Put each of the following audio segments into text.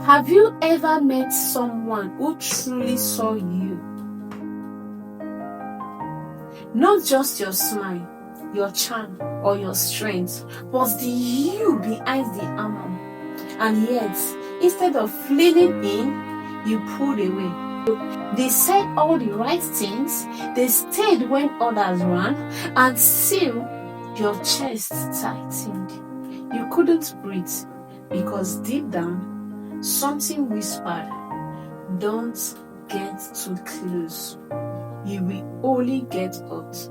Have you ever met someone who truly saw you? Not just your smile, your charm, or your strength, but the you behind the armor. And yet, instead of leaning in, you pulled away. They said all the right things, they stayed when others ran, and still your chest tightened. You couldn't breathe because deep down, something whispered, "Don't get too close. You will only get hurt."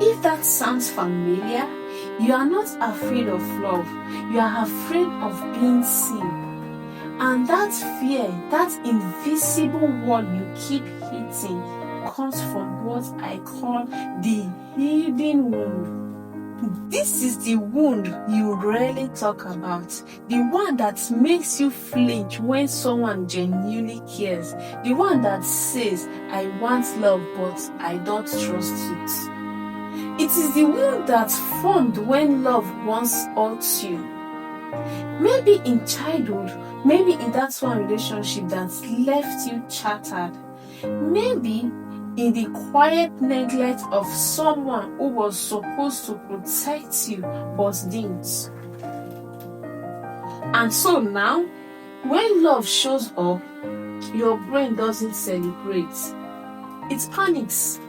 If that sounds familiar, you are not afraid of love, you are afraid of being seen. And that fear, that invisible wall you keep hitting, comes from what I call the hidden wound. This is the wound you rarely talk about, the one that makes you flinch when someone genuinely cares, the one that says, "I want love, but I don't trust it." It is the wound that formed when love once hurt you. Maybe in childhood, maybe in that one relationship that left you shattered, maybe in the quiet neglect of someone who was supposed to protect you but didn't. And so now, when love shows up, your brain doesn't celebrate, it panics.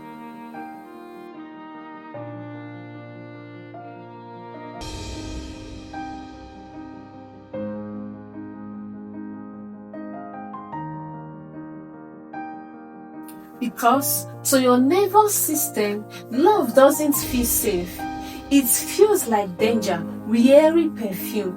Because to your nervous system, love doesn't feel safe. It feels like danger, weary perfume.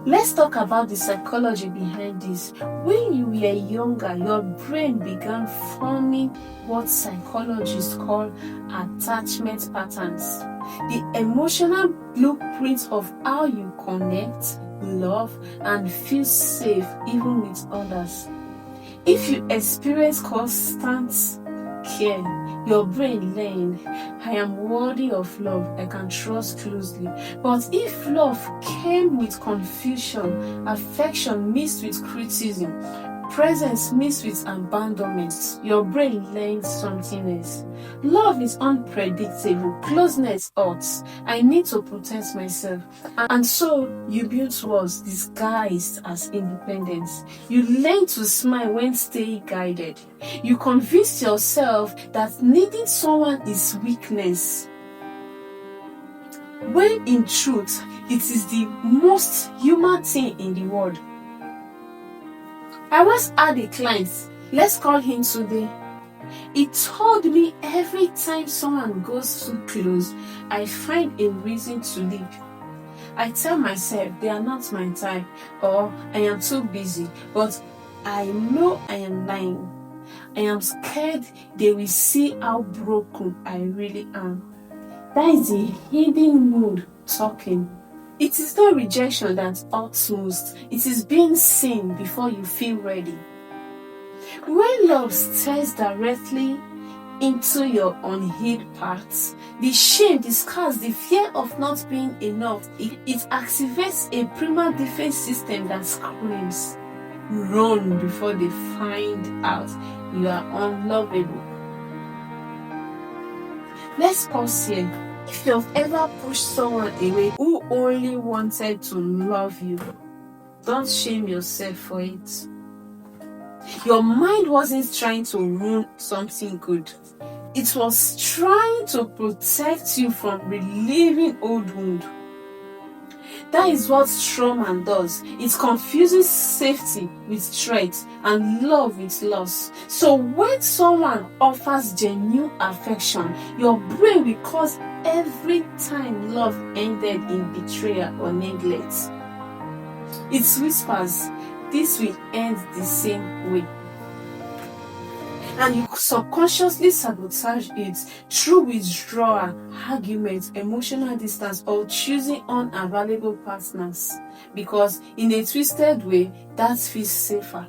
Let's talk about the psychology behind this. When you were younger, your brain began forming what psychologists call attachment patterns. The emotional blueprint of how you connect, love, and feel safe even with others. If you experience constant care, your brain learns, "I am worthy of love, I can trust closely." But if love came with confusion, affection mixed with criticism, presence mixed with abandonment, your brain learns something else. Love is unpredictable, closeness hurts, I need to protect myself. And so you build walls disguised as independence. You learn to smile when staying guided. You convince yourself that needing someone is weakness, when in truth, it is the most human thing in the world. I once had a client, let's call him today. He told me every time someone goes too close, I find a reason to leave. I tell myself they are not my type, or I am too busy, but I know I am lying. I am scared they will see how broken I really am. That is the hidden wound talking. It is not rejection that hurts most. It is being seen before you feel ready. When love stares directly into your unhealed parts, the shame, the scars, the fear of not being enough, it activates a primal defense system that screams, run before they find out you are unlovable. Let's pause here. If you've ever pushed someone away who only wanted to love you, don't shame yourself for it. Your mind wasn't trying to ruin something good. It was trying to protect you from reliving old wound. That is what trauma does. It confuses safety with threat and love with loss. So when someone offers genuine affection, your brain will cause every time love ended in betrayal or neglect. It whispers, "This will end the same way." And you subconsciously sabotage it through withdrawal, arguments, emotional distance, or choosing unavailable partners. Because in a twisted way, that feels safer.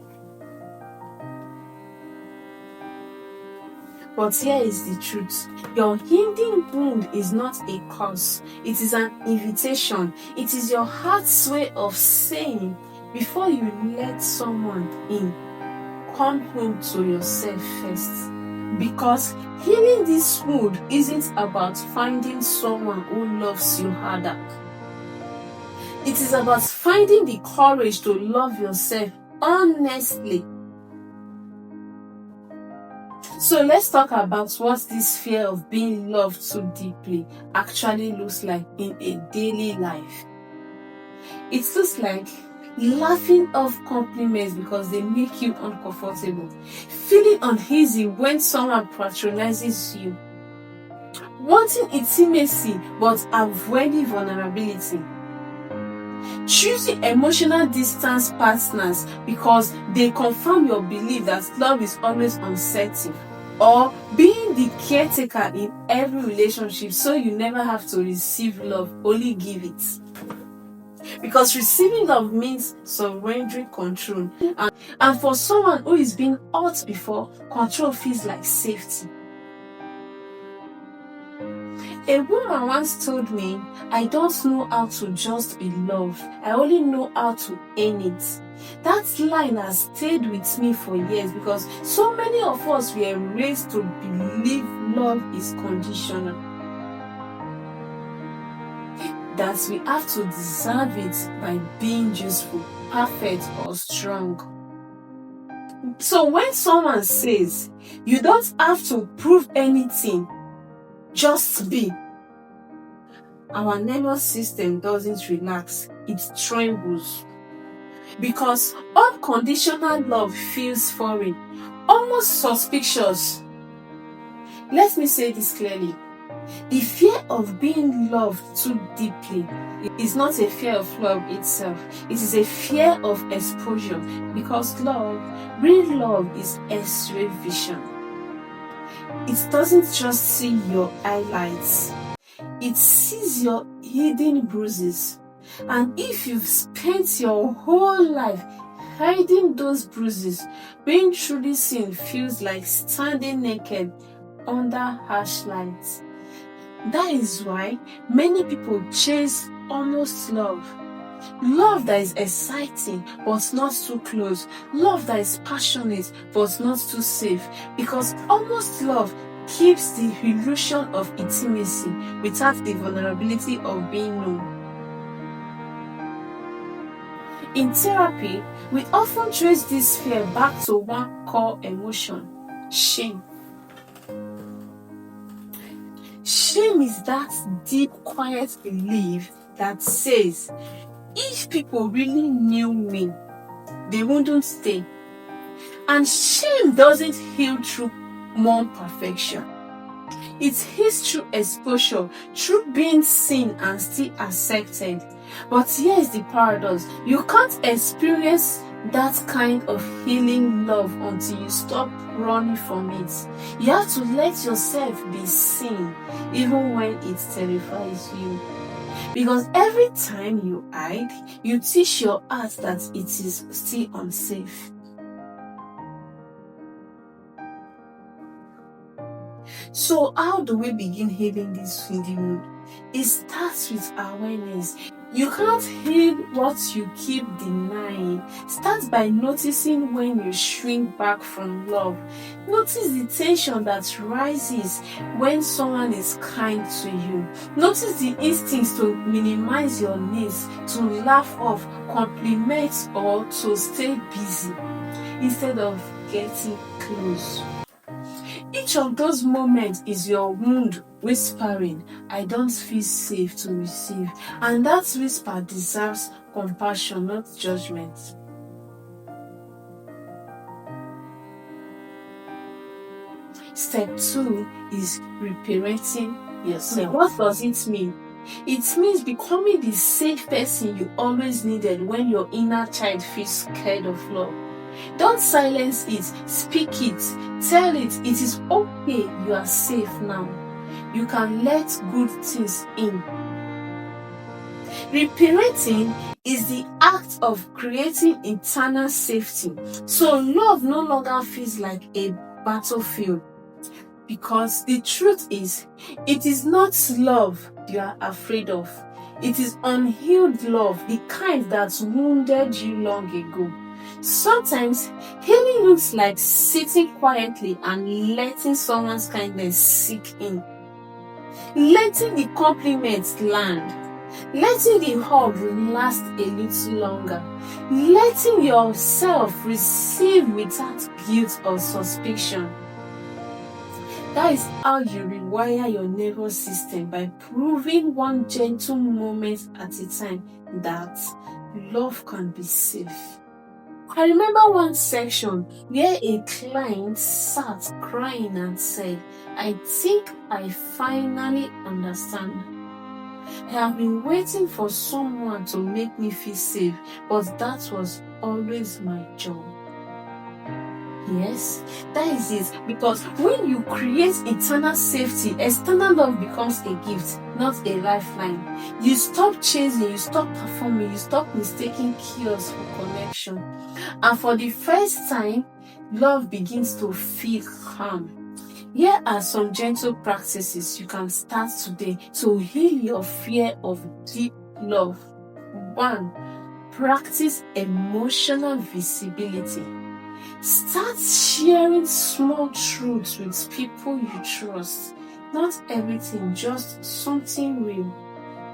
But here is the truth. Your hidden wound is not a curse. It is an invitation. It is your heart's way of saying, before you let someone in, come home to yourself first. Because healing this wound isn't about finding someone who loves you harder. It is about finding the courage to love yourself honestly. So let's talk about what this fear of being loved too deeply actually looks like in a daily life. It looks like laughing off compliments because they make you uncomfortable, feeling uneasy when someone patronizes you, wanting intimacy but avoiding vulnerability, choosing emotional distance partners because they confirm your belief that love is always uncertain, or being the caretaker in every relationship so you never have to receive love, only give it. Because receiving love means surrendering control, and for someone who is being hurt before, control feels like safety. A woman once told me, I don't know how to just be loved, I only know how to earn it. That line has stayed with me for years because so many of us were raised to believe love is conditional, that we have to deserve it by being useful, perfect, or strong. So when someone says, you don't have to prove anything, just be, our nervous system doesn't relax, it trembles. Because unconditional love feels foreign, almost suspicious. Let me say this clearly. The fear of being loved too deeply is not a fear of love itself. It is a fear of exposure, because love, real love, is X-ray vision. It doesn't just see your highlights. It sees your hidden bruises. And if you've spent your whole life hiding those bruises, being truly seen feels like standing naked under harsh lights. That is why many people chase almost love. Love that is exciting but not too close. Love that is passionate but not too safe. Because almost love keeps the illusion of intimacy without the vulnerability of being known. In therapy, we often trace this fear back to one core emotion: shame. Shame is that deep, quiet belief that says, if people really knew me, they wouldn't stay. And shame doesn't heal through more perfection. It heals through exposure, through being seen and still accepted. But here's the paradox: you can't experience that kind of healing love until you stop running from it. You have to let yourself be seen, even when it terrifies you. Because every time you hide, you teach your heart that it is still unsafe. So how do we begin healing this feeling wound? It starts with awareness. You can't heal what you keep denying. Start by noticing when you shrink back from love. Notice the tension that rises when someone is kind to you. Notice the instincts to minimize your needs, to laugh off, compliment, or to stay busy instead of getting close. Each of those moments is your wound whispering, I don't feel safe to receive. And that whisper deserves compassion, not judgment. Step 2 is reparenting yourself. What does it mean? It means becoming the safe person you always needed when your inner child feels scared of love. Don't silence it, speak it, tell it is okay, you are safe now. You can let good things in. Reparenting is the act of creating internal safety. So love no longer feels like a battlefield. Because the truth is, it is not love you are afraid of. It is unhealed love, the kind that wounded you long ago. Sometimes healing looks like sitting quietly and letting someone's kindness sink in, letting the compliments land, letting the hug last a little longer, letting yourself receive without guilt or suspicion. That is how you rewire your nervous system, by proving one gentle moment at a time that love can be safe. I remember one section where a client sat crying and said, "I think I finally understand. I have been waiting for someone to make me feel safe, but that was always my job." Yes, that is it. Because when you create eternal safety, external love becomes a gift, not a lifeline. You stop chasing, you stop performing, you stop mistaking chaos for connection. And for the first time, love begins to feel calm. Here are some gentle practices you can start today to heal your fear of deep love. 1. Practice emotional visibility. Start sharing small truths with people you trust. Not everything, just something real.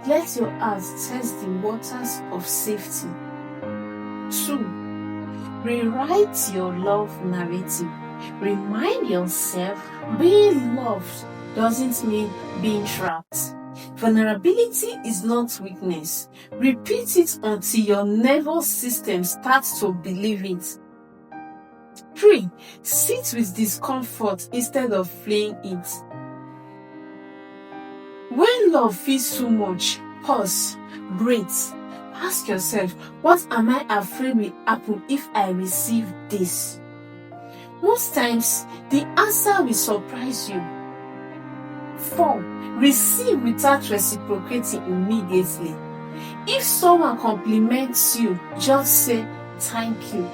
Let your heart test the waters of safety. 2. Rewrite your love narrative. Remind yourself being loved doesn't mean being trapped. Vulnerability is not weakness. Repeat it until your nervous system starts to believe it. 3. Sit with discomfort instead of fleeing it. When love feels too much, pause, breathe. Ask yourself, what am I afraid will happen if I receive this? Most times, the answer will surprise you. 4. Receive without reciprocating immediately. If someone compliments you, just say thank you.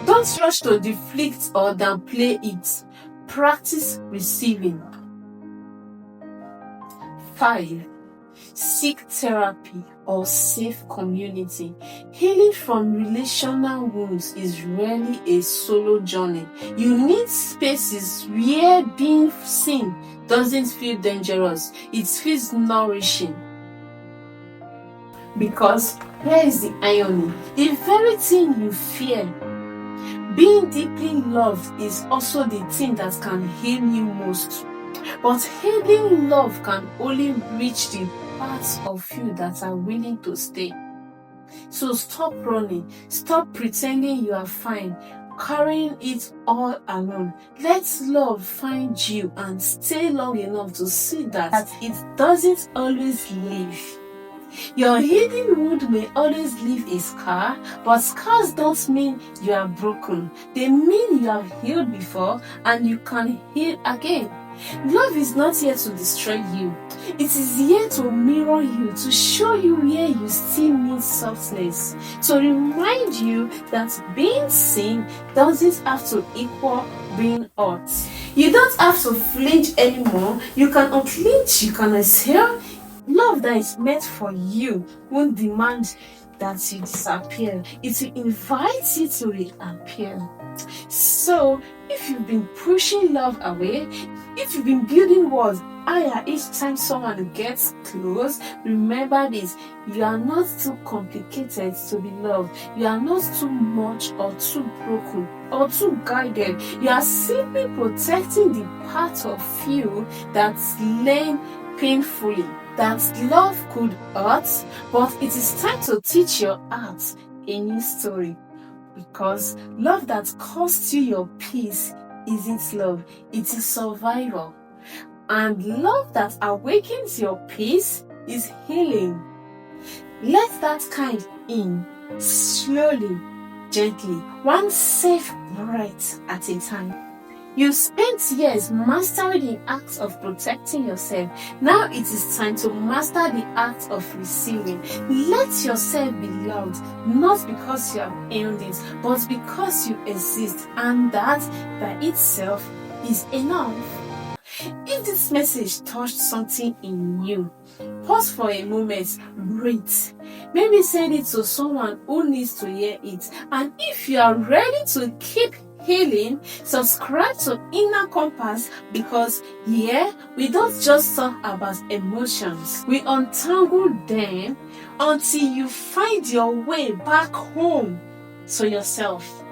Don't rush to deflect or downplay it. Practice receiving. 5. Seek therapy or safe community. Healing from relational wounds is rarely a solo journey. You need spaces where being seen doesn't feel dangerous. It feels nourishing. Because here is the irony. The very thing you fear, being deeply loved, is also the thing that can heal you most. But healing love can only reach the parts of you that are willing to stay. So stop running. Stop pretending you are fine, carrying it all alone. Let love find you and stay long enough to see that it doesn't always leave. Your healing wound may always leave a scar, but scars don't mean you are broken. They mean you have healed before and you can heal again. Love is not here to destroy you. It is here to mirror you, to show you where you still need softness, to remind you that being seen doesn't have to equal being hurt. You don't have to flinch anymore. You can unclench, you can exhale. Love that is meant for you won't demand that you disappear. It will invite you to reappear. So, if you've been pushing love away, if you've been building walls higher each time someone gets close, remember this: you are not too complicated to be loved. You are not too much or too broken or too guided. You are simply protecting the part of you that's laying painfully. That love could hurt, but it is time to teach your heart a new story. Because love that costs you your peace isn't love, it is survival. And love that awakens your peace is healing. Let that kind in, slowly, gently, one safe breath at a time. You spent years mastering the act of protecting yourself. Now it is time to master the act of receiving. Let yourself be loved, not because you have earned it, but because you exist, and that by itself is enough. If this message touched something in you, pause for a moment, breathe. Maybe send it to someone who needs to hear it. And if you are ready to keep healing, subscribe to Inner Compass, because here we don't just talk about emotions, we untangle them until you find your way back home to yourself.